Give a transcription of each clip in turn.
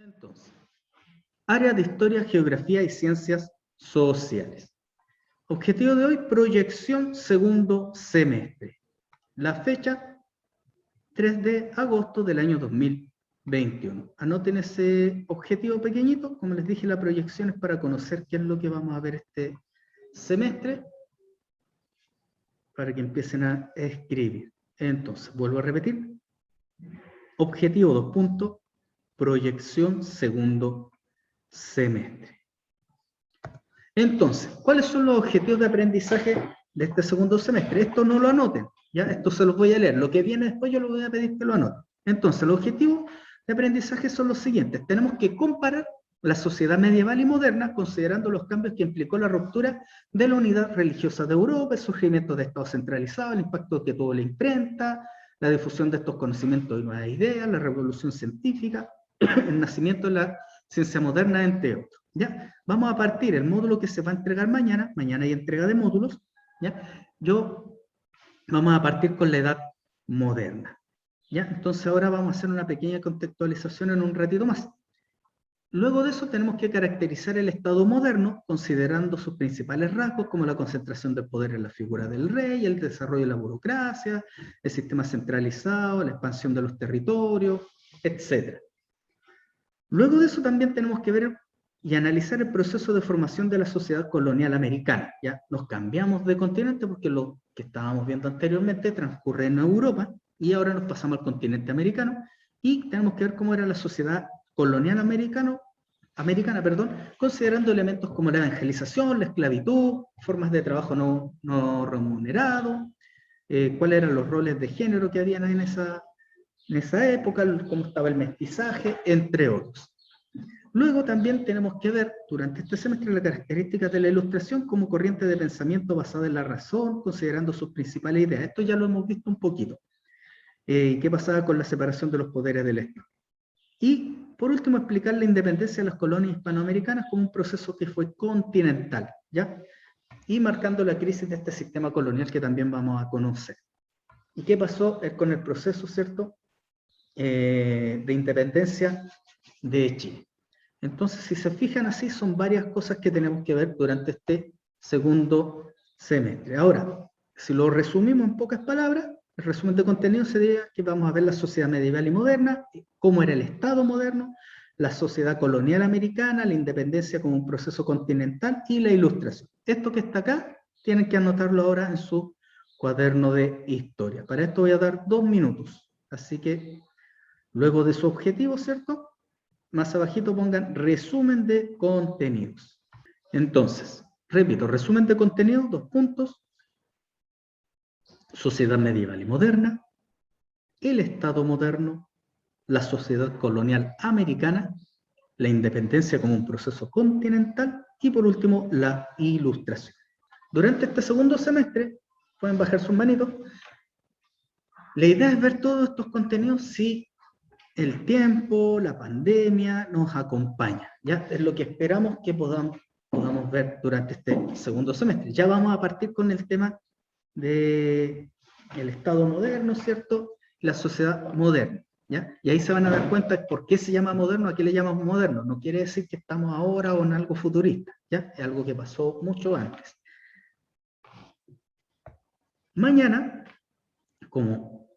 Entonces, área de Historia, Geografía y Ciencias Sociales. Objetivo de hoy, proyección segundo semestre. La fecha, 3 de agosto del año 2021. Anoten ese objetivo pequeñito. Como les dije, la proyección es para conocer qué es lo que vamos a ver este semestre, para que empiecen a escribir. Entonces, vuelvo a repetir. Objetivo 2 puntos, proyección segundo semestre. Entonces, ¿cuáles son los objetivos de aprendizaje de este segundo semestre? Esto no lo anoten, ¿ya? Esto se los voy a leer. Lo que viene después yo les voy a pedir que lo anoten. Entonces, los objetivos de aprendizaje son los siguientes. Tenemos que comparar la sociedad medieval y moderna, considerando los cambios que implicó la ruptura de la unidad religiosa de Europa, el surgimiento de Estados centralizados, el impacto que tuvo la imprenta, la difusión de estos conocimientos y nuevas ideas, la revolución científica, el nacimiento de la ciencia moderna, entre otros. ¿Ya? Vamos a partir el módulo que se va a entregar mañana hay entrega de módulos, ¿ya? Vamos a partir con la edad moderna, ¿ya? Entonces ahora vamos a hacer una pequeña contextualización en un ratito más. Luego de eso tenemos que caracterizar el Estado moderno, considerando sus principales rasgos, como la concentración del poder en la figura del rey, el desarrollo de la burocracia, el sistema centralizado, la expansión de los territorios, etc. Luego de eso también tenemos que ver y analizar el proceso de formación de la sociedad colonial americana. Ya nos cambiamos de continente porque lo que estábamos viendo anteriormente transcurre en Europa y ahora nos pasamos al continente americano y tenemos que ver cómo era la sociedad colonial americana, considerando elementos como la evangelización, la esclavitud, formas de trabajo no remunerado, cuáles eran los roles de género que habían en esa época, cómo estaba el mestizaje, entre otros. Luego también tenemos que ver durante este semestre las características de la ilustración como corriente de pensamiento basada en la razón, considerando sus principales ideas. Esto ya lo hemos visto un poquito. ¿Qué pasaba con la separación de los poderes del Estado? Y por último, explicar la independencia de las colonias hispanoamericanas como un proceso que fue continental, ¿ya? Y marcando la crisis de este sistema colonial que también vamos a conocer. ¿Y qué pasó con el proceso, cierto, de independencia de Chile? Entonces, si se fijan así, son varias cosas que tenemos que ver durante este segundo semestre. Ahora, si lo resumimos en pocas palabras, el resumen de contenido sería que vamos a ver la sociedad medieval y moderna, cómo era el Estado moderno, la sociedad colonial americana, la independencia como un proceso continental y la ilustración. Esto que está acá, tienen que anotarlo ahora en su cuaderno de historia. Para esto voy a dar 2 minutos. Así que, luego de su objetivo, ¿cierto?, más abajito pongan resumen de contenidos. Entonces, repito, resumen de contenidos, 2 puntos. Sociedad medieval y moderna, el Estado moderno, la sociedad colonial americana, la independencia como un proceso continental y por último, la ilustración. Durante este segundo semestre, pueden bajar sus manitos, la idea es ver todos estos contenidos si el tiempo, la pandemia nos acompaña. Ya es lo que esperamos que podamos ver durante este segundo semestre. Ya vamos a partir con el tema del Estado moderno, ¿cierto? La sociedad moderna, ¿ya? Y ahí se van a dar cuenta de por qué se llama moderno, a qué le llamamos moderno. No quiere decir que estamos ahora o en algo futurista, ¿ya? Es algo que pasó mucho antes. Mañana, como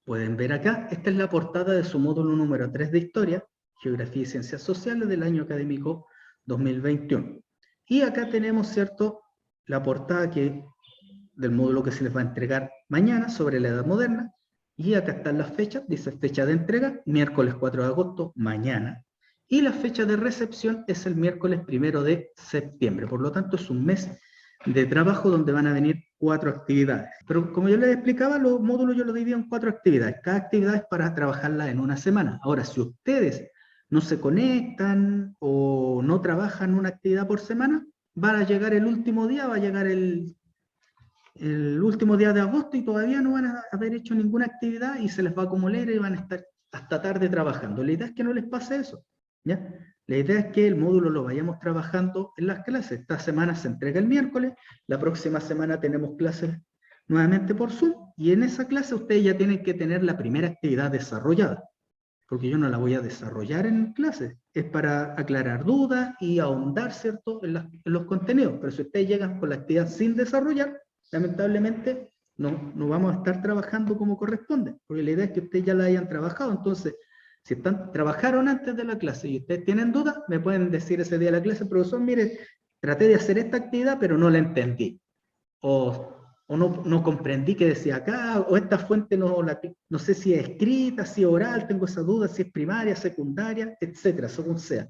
pueden ver acá, esta es la portada de su módulo número 3 de Historia, Geografía y Ciencias Sociales del año académico 2021. Y acá tenemos, ¿cierto?, la portada del módulo que se les va a entregar mañana sobre la Edad Moderna. Y acá están las fechas, dice fecha de entrega, miércoles 4 de agosto, mañana. Y la fecha de recepción es el miércoles 1 de septiembre. Por lo tanto, es un mes de trabajo donde van a venir 4 actividades. Pero como yo les explicaba, los módulos yo los divido en 4 actividades. Cada actividad es para trabajarla en una semana. Ahora, si ustedes no se conectan o no trabajan una actividad por semana, van a llegar el último día, va a llegar el último día de agosto y todavía no van a haber hecho ninguna actividad y se les va a acumular y van a estar hasta tarde trabajando. La idea es que no les pase eso, ¿ya? La idea es que el módulo lo vayamos trabajando en las clases. Esta semana se entrega el miércoles, la próxima semana tenemos clases nuevamente por Zoom, y en esa clase ustedes ya tienen que tener la primera actividad desarrollada. porque yo no la voy a desarrollar en clase, es para aclarar dudas y ahondar, ¿cierto?, en los contenidos, pero si ustedes llegan con la actividad sin desarrollar, lamentablemente no vamos a estar trabajando como corresponde, porque la idea es que ustedes ya la hayan trabajado. Entonces, si trabajaron antes de la clase y ustedes tienen dudas, me pueden decir ese día de la clase: profesor, mire, traté de hacer esta actividad, pero no la entendí. O no comprendí qué decía acá, o esta fuente no sé si es escrita, si es oral, tengo esa duda, si es primaria, secundaria, etcétera, según sea.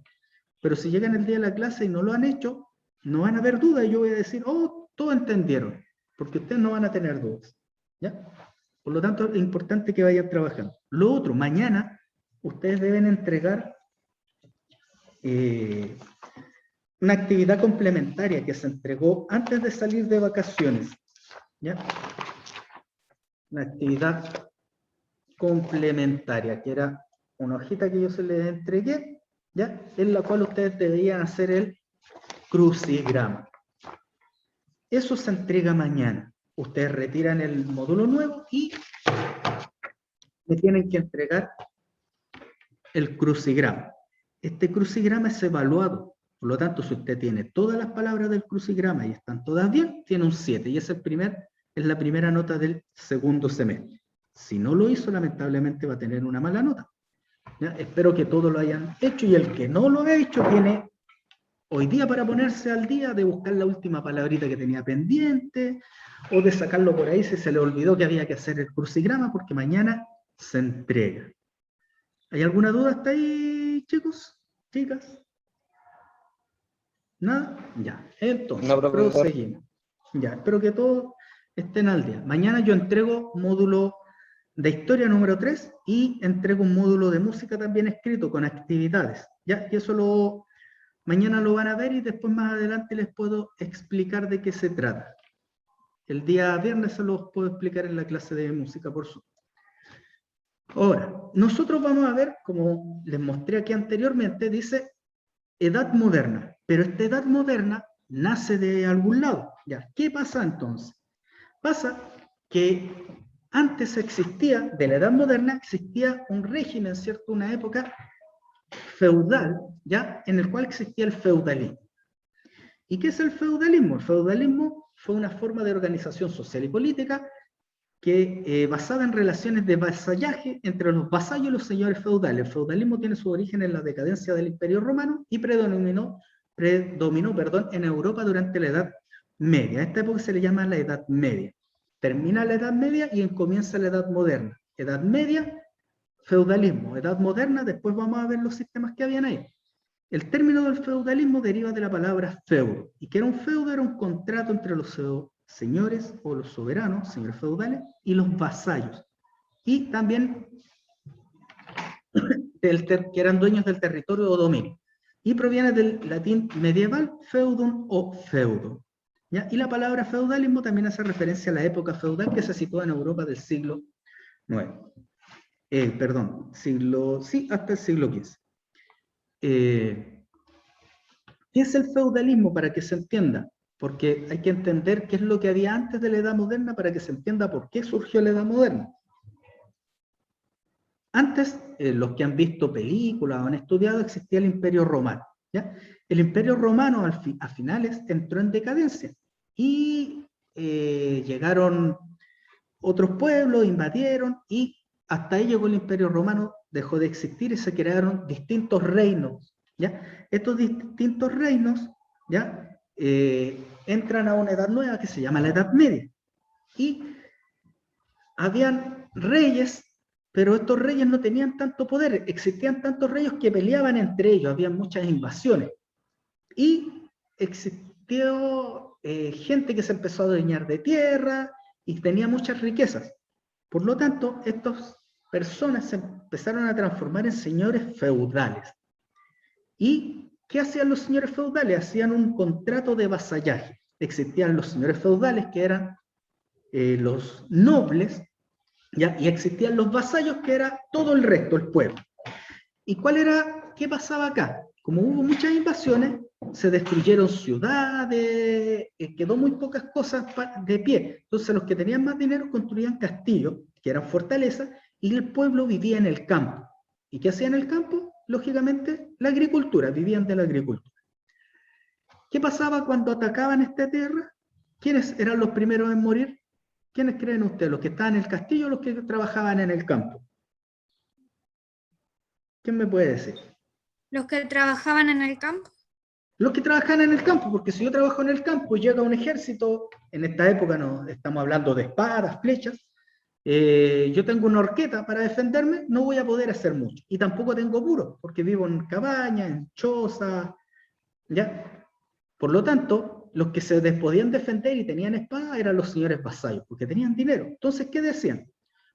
Pero si llegan el día de la clase y no lo han hecho, no van a haber dudas, y yo voy a decir: oh, todos entendieron, porque ustedes no van a tener dudas, ¿ya? Por lo tanto, es importante que vayan trabajando. Lo otro, mañana ustedes deben entregar una actividad complementaria que se entregó antes de salir de vacaciones, ¿ya? Una actividad complementaria, que era una hojita que yo se les entregué, ¿ya?, en la cual ustedes deberían hacer el crucigrama. Eso se entrega mañana. Ustedes retiran el módulo nuevo y me tienen que entregar el crucigrama. Este crucigrama es evaluado. Por lo tanto, si usted tiene todas las palabras del crucigrama y están todas bien, tiene un 7. Y es la primera nota del segundo semestre. Si no lo hizo, lamentablemente va a tener una mala nota, ¿ya? Espero que todos lo hayan hecho, y el que no lo ha hecho tiene hoy día para ponerse al día de buscar la última palabrita que tenía pendiente, o de sacarlo por ahí si se le olvidó que había que hacer el crucigrama, porque mañana se entrega. ¿Hay alguna duda hasta ahí, chicos? ¿Chicas? ¿Nada? Ya. Entonces, No, profesor. proseguimos. Ya, espero que todos estén al día. Mañana yo entrego módulo de historia número 3 y entrego un módulo de música también escrito con actividades. Ya, y eso mañana lo van a ver, y después más adelante les puedo explicar de qué se trata. El día viernes se los puedo explicar en la clase de música por Zoom. Ahora, nosotros vamos a ver, como les mostré aquí anteriormente, dice edad moderna, pero esta edad moderna nace de algún lado. ¿Ya? ¿Qué pasa entonces? Pasa que antes de la edad moderna, existía un régimen, ¿cierto? Una época feudal, ¿ya?, en el cual existía el feudalismo. ¿Y qué es el feudalismo? El feudalismo fue una forma de organización social y política que basada en relaciones de vasallaje entre los vasallos y los señores feudales. El feudalismo tiene su origen en la decadencia del Imperio Romano y predominó en Europa durante la Edad Media. A esta época se le llama la Edad Media. Termina la Edad Media y comienza la Edad Moderna. Edad Media, feudalismo. Edad Moderna, después vamos a ver los sistemas que habían ahí. El término del feudalismo deriva de la palabra feudo. ¿Y qué era un feudo? Era un contrato entre los señores o los soberanos, señores feudales, y los vasallos. Y también que eran dueños del territorio o dominio. Y proviene del latín medieval feudum o feudo. ¿Ya? Y la palabra feudalismo también hace referencia a la época feudal que se sitúa en Europa del siglo IX. Hasta el siglo XV. ¿Qué es el feudalismo, para que se entienda? Porque hay que entender qué es lo que había antes de la Edad Moderna para que se entienda por qué surgió la Edad Moderna. Antes, los que han visto películas o han estudiado, existía el Imperio Romano, ¿ya? El Imperio Romano a finales entró en decadencia y llegaron otros pueblos, invadieron, y hasta ahí llegó el Imperio Romano, dejó de existir y se crearon distintos reinos, ¿ya? Estos distintos reinos, ¿ya?, entran a una edad nueva que se llama la Edad Media. Y habían reyes, pero estos reyes no tenían tanto poder. Existían tantos reyes que peleaban entre ellos, había muchas invasiones. Y existió gente que se empezó a adueñar de tierra y tenía muchas riquezas. Por lo tanto, estas personas se empezaron a transformar en señores feudales. ¿Y qué hacían los señores feudales? Hacían un contrato de vasallaje. Existían los señores feudales, que eran los nobles, ¿ya? Y existían los vasallos, que era todo el resto, el pueblo. ¿Y qué pasaba acá? Como hubo muchas invasiones, se destruyeron ciudades, quedó muy pocas cosas de pie. Entonces los que tenían más dinero construían castillos, que eran fortalezas, y el pueblo vivía en el campo. ¿Y qué hacían en el campo? Lógicamente, la agricultura, vivían de la agricultura. ¿Qué pasaba cuando atacaban esta tierra? ¿Quiénes eran los primeros en morir? ¿Quiénes creen ustedes? ¿Los que estaban en el castillo o los que trabajaban en el campo? ¿Quién me puede decir? Los que trabajaban en el campo. Los que trabajan en el campo, porque si yo trabajo en el campo y llega un ejército, en esta época no estamos hablando de espadas, flechas, yo tengo una horqueta para defenderme, no voy a poder hacer mucho. Y tampoco tengo muros, porque vivo en cabañas, en chozas, ¿ya? Por lo tanto, los que se podían defender y tenían espada eran los señores vasallos, porque tenían dinero. Entonces, ¿qué decían?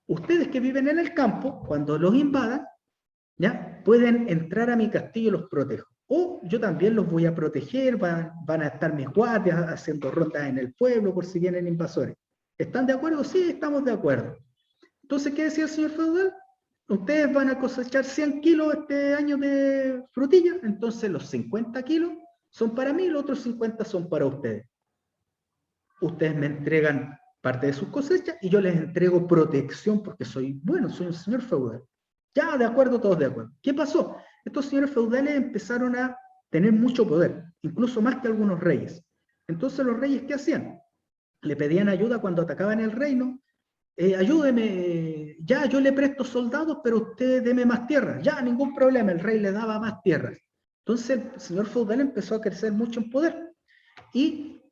Ustedes que viven en el campo, cuando los invadan, ¿ya? Pueden entrar a mi castillo y los protejo. O yo también los voy a proteger, van a estar mis guardias haciendo rondas en el pueblo por si vienen invasores. ¿Están de acuerdo? Sí, estamos de acuerdo. Entonces, ¿qué decía el señor feudal? Ustedes van a cosechar 100 kilos este año de frutilla, entonces los 50 kilos son para mí y los otros 50 son para ustedes. Ustedes me entregan parte de sus cosechas y yo les entrego protección porque soy bueno, soy un señor feudal. Ya, de acuerdo, todos de acuerdo. ¿Qué pasó? Estos señores feudales empezaron a tener mucho poder, incluso más que algunos reyes. Entonces los reyes, ¿qué hacían? Le pedían ayuda cuando atacaban el reino. Ayúdeme, ya, yo le presto soldados, pero usted deme más tierra. Ya, ningún problema, el rey le daba más tierras. Entonces el señor feudal empezó a crecer mucho en poder. ¿Y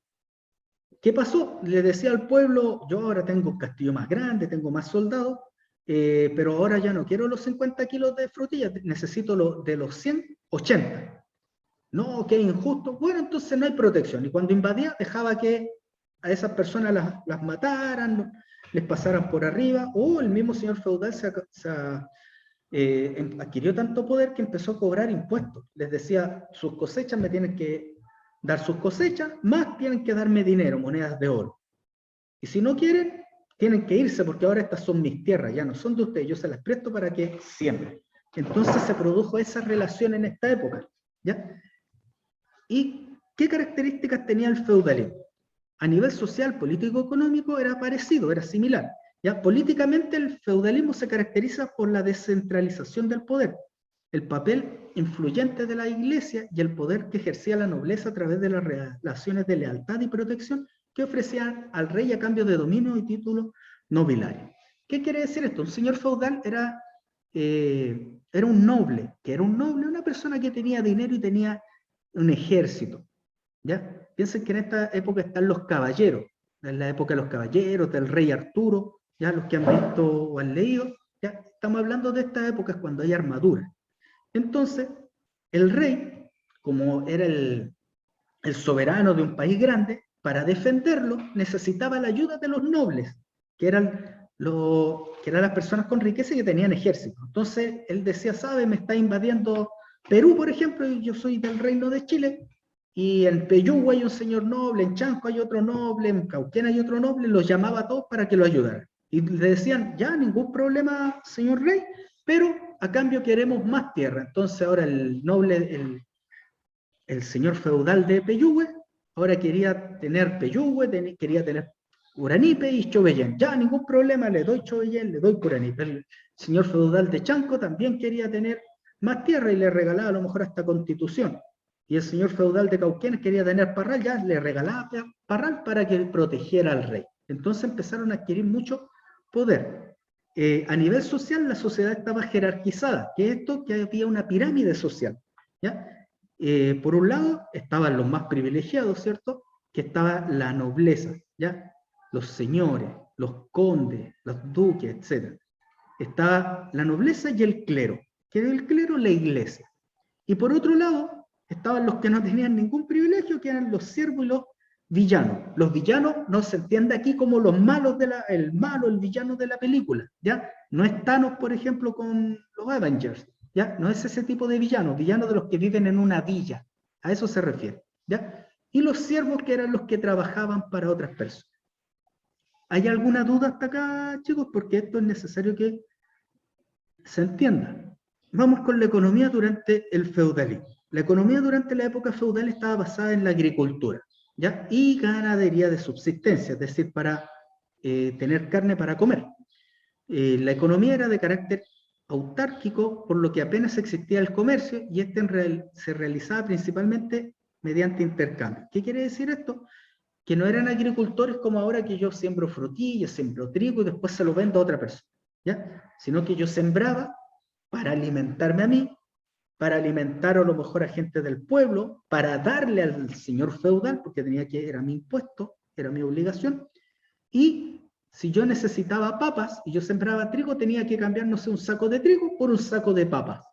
qué pasó? Le decía al pueblo, yo ahora tengo un castillo más grande, tengo más soldados, pero ahora ya no quiero los 50 kilos de frutillas, necesito de los 100, 80. No, qué injusto. Bueno, entonces no hay protección. Y cuando invadía, dejaba que a esas personas las mataran, les pasaran por arriba, o el mismo señor feudal adquirió tanto poder que empezó a cobrar impuestos. Les decía, sus cosechas me tienen que dar sus cosechas, más tienen que darme dinero, monedas de oro. Y si no quieren, tienen que irse porque ahora estas son mis tierras, ya no son de ustedes, yo se las presto para que siembren. Entonces se produjo esa relación en esta época, ¿ya? ¿Y qué características tenía el feudalismo? A nivel social, político, económico era parecido, era similar. ¿Ya? Políticamente el feudalismo se caracteriza por la descentralización del poder, el papel influyente de la iglesia y el poder que ejercía la nobleza a través de las relaciones de lealtad y protección que ofrecían al rey a cambio de dominio y título nobiliario. ¿Qué quiere decir esto? Un señor feudal era un noble, que era un noble, una persona que tenía dinero y tenía un ejército, ¿ya? Piensen que en esta época están los caballeros, en la época de los caballeros, del rey Arturo, ya los que han visto o han leído, ya estamos hablando de estas épocas cuando hay armadura. Entonces, el rey, como era el soberano de un país grande, para defenderlo necesitaba la ayuda de los nobles, que eran las personas con riqueza y que tenían ejército. Entonces, él decía, ¿sabe? Me está invadiendo Perú, por ejemplo, y yo soy del Reino de Chile, y en Peyúgue hay un señor noble, en Chanco hay otro noble, en Cauquén hay otro noble, los llamaba a todos para que lo ayudaran. Y le decían, ya, ningún problema, señor rey, pero a cambio queremos más tierra. Entonces ahora el noble, el señor feudal de Peyúgue, ahora quería tener Peyúgue, quería tener Curanipe y Chobellén. Ya, ningún problema, le doy Chobellén, le doy Curanipe. El señor feudal de Chanco también quería tener más tierra y le regalaba a lo mejor hasta Constitución. Y el señor feudal de Cauquenes quería tener Parral, ya le regalaba Parral para que protegiera al rey. Entonces empezaron a adquirir mucho poder. A nivel social, la sociedad estaba jerarquizada, que esto, que había una pirámide social, ¿ya? Por un lado estaban los más privilegiados, ¿cierto? Que estaba la nobleza, ¿ya? Los señores, los condes, los duques, etc. Estaba la nobleza y el clero, que era el clero la iglesia. Y por otro lado estaban los que no tenían ningún privilegio, que eran los siervos y los villanos. Los villanos no se entiende aquí como los malos el villano de la película, ¿ya? No es Thanos, por ejemplo, con los Avengers, ¿ya? No es ese tipo de villanos de los que viven en una villa, a eso se refiere, ¿ya? Y los siervos que eran los que trabajaban para otras personas. ¿Hay alguna duda hasta acá, chicos? Porque esto es necesario que se entienda. Vamos con la economía durante el feudalismo. La economía durante la época feudal estaba basada en la agricultura, ¿ya? Y ganadería de subsistencia, es decir, para tener carne para comer. La economía era de carácter autárquico, por lo que apenas existía el comercio y se realizaba principalmente mediante intercambio. ¿Qué quiere decir esto? Que no eran agricultores como ahora, que yo siembro frutillas, siembro trigo y después se lo vendo a otra persona, ¿ya? Sino que yo sembraba para alimentarme a mí, para alimentar a lo mejor a gente del pueblo, para darle al señor feudal, porque era mi impuesto, era mi obligación, y si yo necesitaba papas y yo sembraba trigo, tenía que cambiar, no sé, un saco de trigo por un saco de papas.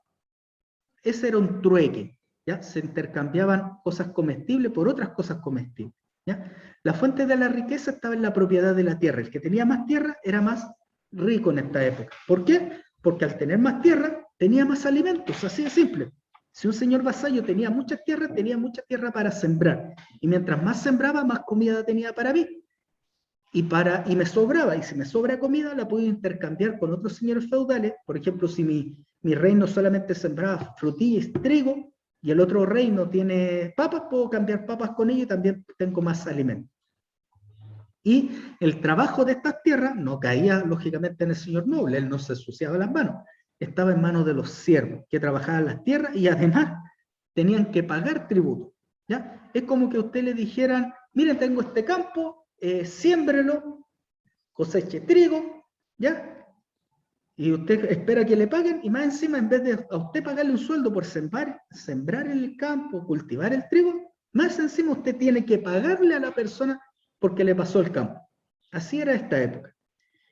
Ese era un trueque, ¿ya? Se intercambiaban cosas comestibles por otras cosas comestibles, ¿ya? La fuente de la riqueza estaba en la propiedad de la tierra. El que tenía más tierra era más rico en esta época. ¿Por qué? Porque al tener más tierra, tenía más alimentos, así de simple. Si un señor vasallo tenía mucha tierra para sembrar. Y mientras más sembraba, más comida tenía para mí. Y me sobraba, y si me sobra comida, la puedo intercambiar con otros señores feudales. Por ejemplo, si mi reino solamente sembraba frutillas, trigo, y el otro reino tiene papas, puedo cambiar papas con ellos y también tengo más alimento. Y el trabajo de estas tierras no caía, lógicamente, en el señor noble, él no se ensuciaba las manos, estaba en manos de los siervos que trabajaban las tierras y además tenían que pagar tributo, ¿ya? Es como que a usted le dijeran, miren, tengo este campo, siémbrelo, coseche trigo, ¿ya? Y usted espera que le paguen, y más encima, en vez de a usted pagarle un sueldo por sembrar el campo, cultivar el trigo, más encima usted tiene que pagarle a la persona porque le pasó el campo. Así era esta época.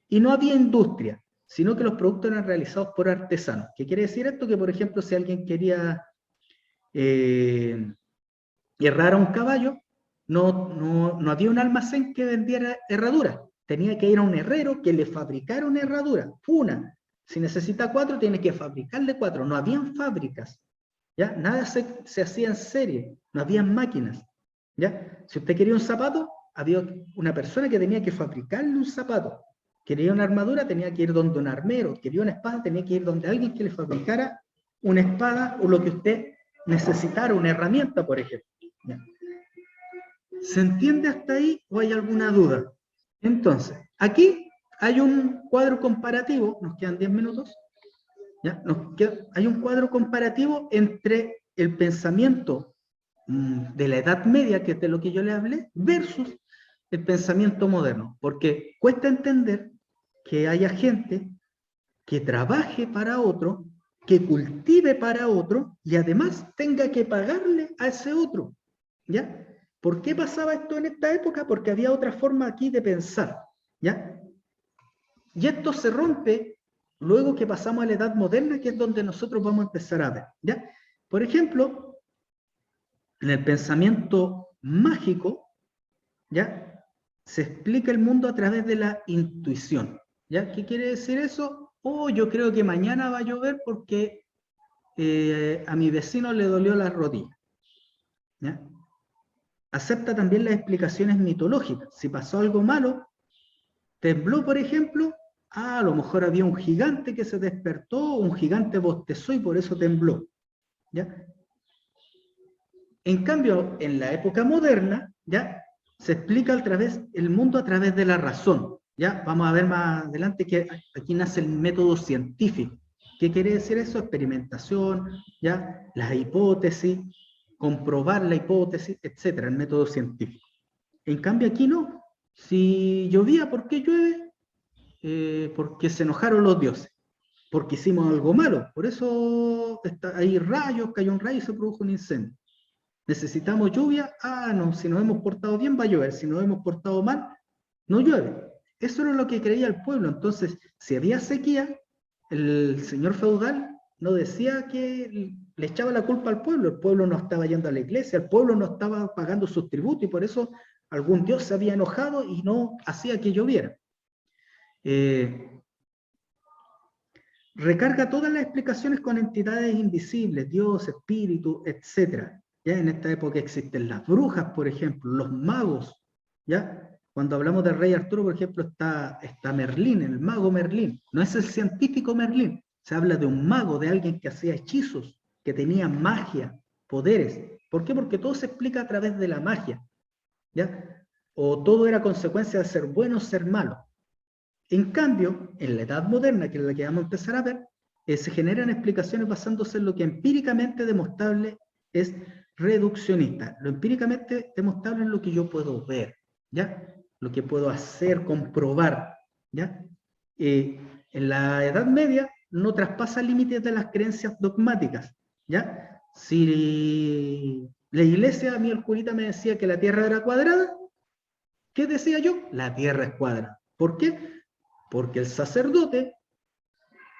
Y no había industria, sino que los productos eran realizados por artesanos. ¿Qué quiere decir esto? Que, por ejemplo, si alguien quería herrar a un caballo, no había un almacén que vendiera herraduras. Tenía que ir a un herrero que le fabricara una herradura, una. Si necesita 4, tiene que fabricarle 4. No habían fábricas, ¿ya? Nada se hacía en serie, no habían máquinas, ¿ya? Si usted quería un zapato, había una persona que tenía que fabricarle un zapato. Quería una armadura, tenía que ir donde un armero. Quería una espada, tenía que ir donde alguien que le fabricara una espada o lo que usted necesitara, una herramienta, por ejemplo, ¿ya? ¿Se entiende hasta ahí o hay alguna duda? Entonces, aquí hay un cuadro comparativo, nos quedan 10 minutos, ¿ya? Hay un cuadro comparativo entre el pensamiento de la Edad Media, que es de lo que yo le hablé, versus el pensamiento moderno, porque cuesta entender que haya gente que trabaje para otro, que cultive para otro y además tenga que pagarle a ese otro, ¿ya? ¿Por qué pasaba esto en esta época? Porque había otra forma aquí de pensar, ¿ya? Y esto se rompe luego que pasamos a la edad moderna, que es donde nosotros vamos a empezar a ver, ¿ya? Por ejemplo, en el pensamiento mágico, ¿ya? Se explica el mundo a través de la intuición, ¿ya? ¿Qué quiere decir eso? Oh, yo creo que mañana va a llover porque a mi vecino le dolió la rodilla, ¿ya? Acepta también las explicaciones mitológicas. Si pasó algo malo, tembló, por ejemplo, a lo mejor había un gigante que se despertó, un gigante bostezó y por eso tembló, ¿ya? En cambio, en la época moderna, ¿ya? Se explica el mundo a través de la razón, ¿ya? Vamos a ver más adelante que aquí nace el método científico. ¿Qué quiere decir eso? Experimentación, ¿ya? Las hipótesis, comprobar la hipótesis, etcétera, el método científico. En cambio aquí no. Si llovía, ¿por qué llueve? Porque se enojaron los dioses, porque hicimos algo malo, por eso hay rayos, cayó un rayo y se produjo un incendio. Necesitamos lluvia, no, si nos hemos portado bien va a llover, si nos hemos portado mal, no llueve. Eso era lo que creía el pueblo. Entonces, si había sequía, el señor feudal no decía que le echaba la culpa al pueblo. El pueblo no estaba yendo a la iglesia, el pueblo no estaba pagando sus tributos y por eso algún dios se había enojado y no hacía que lloviera. Recarga todas las explicaciones con entidades invisibles, Dios, espíritu, etc. Ya en esta época existen las brujas, por ejemplo, los magos, ¿ya? Cuando hablamos del rey Arturo, por ejemplo, está Merlín, el mago Merlín. No es el científico Merlín, se habla de un mago, de alguien que hacía hechizos, que tenía magia, poderes. ¿Por qué? Porque todo se explica a través de la magia, ¿ya? O todo era consecuencia de ser bueno o ser malo. En cambio, en la edad moderna, que es la que vamos a empezar a ver, se generan explicaciones basándose en lo que empíricamente demostrable es reduccionista. Lo empíricamente demostrable es lo que yo puedo ver, ¿ya? Lo que puedo hacer, comprobar, ¿ya? En la Edad Media no traspasa límites de las creencias dogmáticas, ¿ya? Si la iglesia, a mí el curita me decía que la Tierra era cuadrada, ¿qué decía yo? La Tierra es cuadrada. ¿Por qué? Porque el sacerdote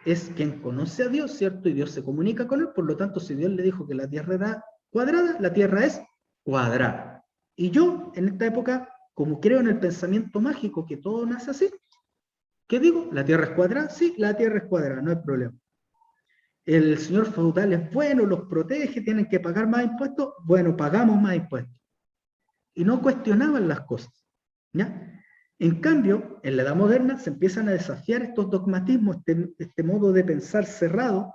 es quien conoce a Dios, ¿cierto? Y Dios se comunica con él, por lo tanto, si Dios le dijo que la Tierra era cuadrada, la Tierra es cuadrada. Y yo, en esta época, como creo en el pensamiento mágico, que todo nace así, ¿qué digo? ¿La Tierra es cuadrada? Sí, la Tierra es cuadrada, no hay problema. El señor feudal es bueno, los protege, tienen que pagar más impuestos, bueno, pagamos más impuestos. Y no cuestionaban las cosas, ¿ya? En cambio, en la Edad Moderna se empiezan a desafiar estos dogmatismos, este modo de pensar cerrado,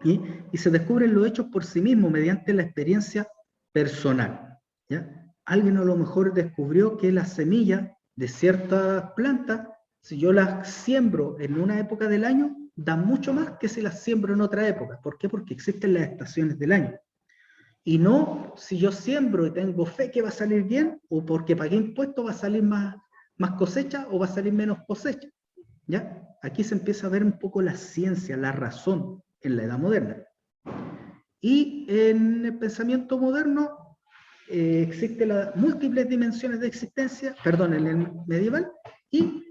y se descubren los hechos por sí mismos mediante la experiencia personal, ¿ya? Alguien a lo mejor descubrió que las semillas de ciertas plantas, si yo las siembro en una época del año, dan mucho más que si las siembro en otra época. ¿Por qué? Porque existen las estaciones del año. Y no si yo siembro y tengo fe que va a salir bien, o porque pagué impuestos va a salir más cosecha o va a salir menos cosecha, ¿ya? Aquí se empieza a ver un poco la ciencia, la razón en la Edad Moderna. Y en el pensamiento moderno existen las múltiples dimensiones de existencia, perdón, en el medieval, y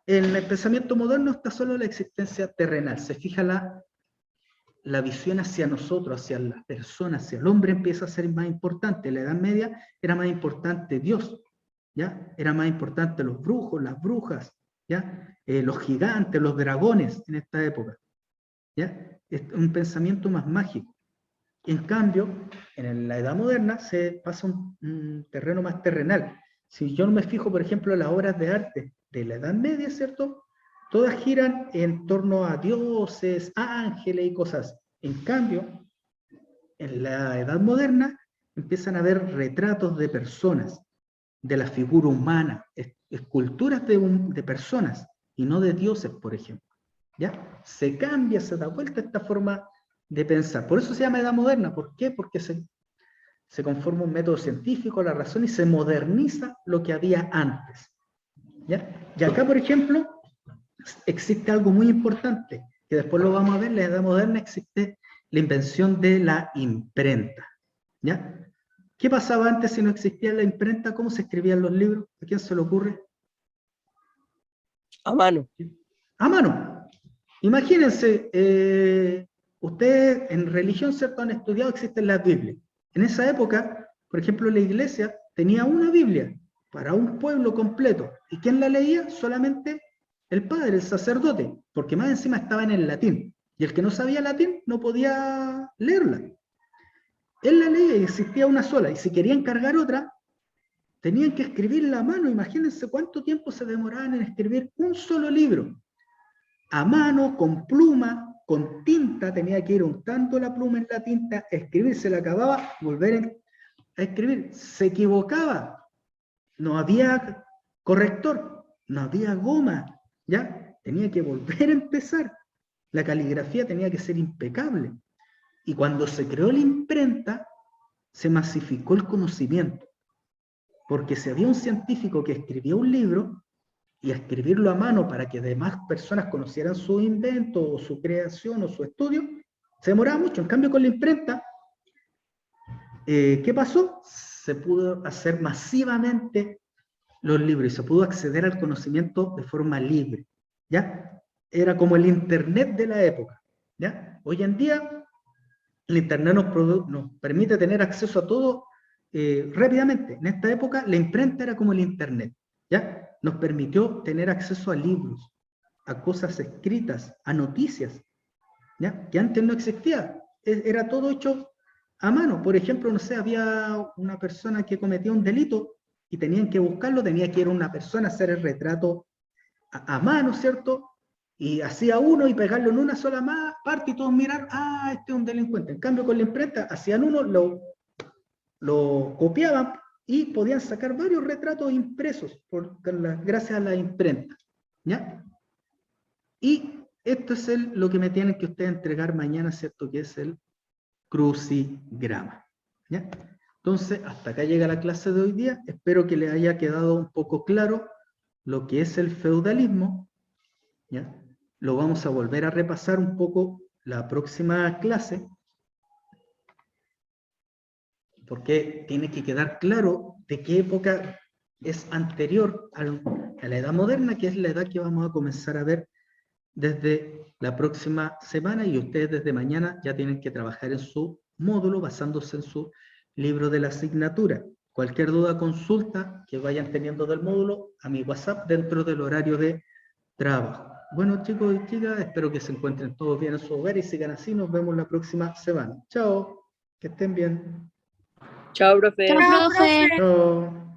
en el pensamiento moderno está solo la existencia terrenal. Se fija la visión hacia nosotros, hacia las personas, hacia el hombre empieza a ser más importante. En la Edad Media era más importante Dios, ¿ya? Era más importante los brujos, las brujas, ¿ya? Los gigantes, los dragones en esta época, ¿ya? Es un pensamiento más mágico. En cambio, en la Edad Moderna se pasa un terreno más terrenal. Si yo me fijo, por ejemplo, en las obras de arte de la Edad Media, ¿cierto? Todas giran en torno a dioses, ángeles y cosas. En cambio, en la Edad Moderna empiezan a haber retratos de personas, de la figura humana, esculturas de personas y no de dioses, por ejemplo. ¿Ya? Se cambia, se da vuelta esta forma de pensar. Por eso se llama Edad Moderna. ¿Por qué? Porque se conforma un método científico, la razón, y se moderniza lo que había antes. ¿Ya? Y acá, por ejemplo, existe algo muy importante, que después lo vamos a ver, en la Edad Moderna existe la invención de la imprenta. ¿Ya? ¿Qué pasaba antes si no existía la imprenta? ¿Cómo se escribían los libros? ¿A quién se le ocurre? A mano. A mano. Imagínense, ustedes en religión, ¿cierto? Han estudiado, existen las Biblias. En esa época, por ejemplo, la iglesia tenía una Biblia para un pueblo completo. ¿Y quién la leía? Solamente el padre, el sacerdote, porque más encima estaba en el latín. Y el que no sabía latín no podía leerla. Él la leía y existía una sola. Y si querían cargar otra, tenían que escribirla a mano. Imagínense cuánto tiempo se demoraban en escribir un solo libro. A mano, con pluma, con tinta, tenía que ir untando la pluma en la tinta, escribir, se la acababa, volver a escribir. Se equivocaba, no había corrector, no había goma, ¿ya? Tenía que volver a empezar. La caligrafía tenía que ser impecable. Y cuando se creó la imprenta, se masificó el conocimiento. Porque si había un científico que escribía un libro, y escribirlo a mano para que demás personas conocieran su invento o su creación o su estudio, se demoraba mucho. En cambio, con la imprenta, ¿qué pasó? Se pudo hacer masivamente los libros y se pudo acceder al conocimiento de forma libre, ¿ya? Era como el internet de la época, ¿ya? Hoy en día, el internet nos permite tener acceso a todo rápidamente. En esta época, la imprenta era como el internet, ¿ya? Nos permitió tener acceso a libros, a cosas escritas, a noticias, ¿ya? Que antes no existía. Era todo hecho a mano. Por ejemplo, no sé, había una persona que cometía un delito y tenían que buscarlo, tenía que ir una persona a hacer el retrato a mano, ¿cierto? Y hacía uno y pegarlo en una sola parte y todos mirar, ah, este es un delincuente. En cambio, con la imprenta, hacían uno, lo copiaban y podían sacar varios retratos impresos gracias a la imprenta, ¿ya? Y esto es lo que me tienen que ustedes entregar mañana, ¿cierto? Que es el crucigrama. ¿Ya? Entonces, hasta acá llega la clase de hoy día. Espero que les haya quedado un poco claro lo que es el feudalismo. ¿Ya? Lo vamos a volver a repasar un poco la próxima clase, porque tiene que quedar claro de qué época es anterior a la edad moderna, que es la edad que vamos a comenzar a ver desde la próxima semana, y ustedes desde mañana ya tienen que trabajar en su módulo basándose en su libro de la asignatura. Cualquier duda, consulta que vayan teniendo del módulo a mi WhatsApp dentro del horario de trabajo. Bueno, chicos y chicas, espero que se encuentren todos bien en su hogar y sigan así. Nos vemos la próxima semana. Chao, que estén bien. Chao, profe. Chao, profe. Chao.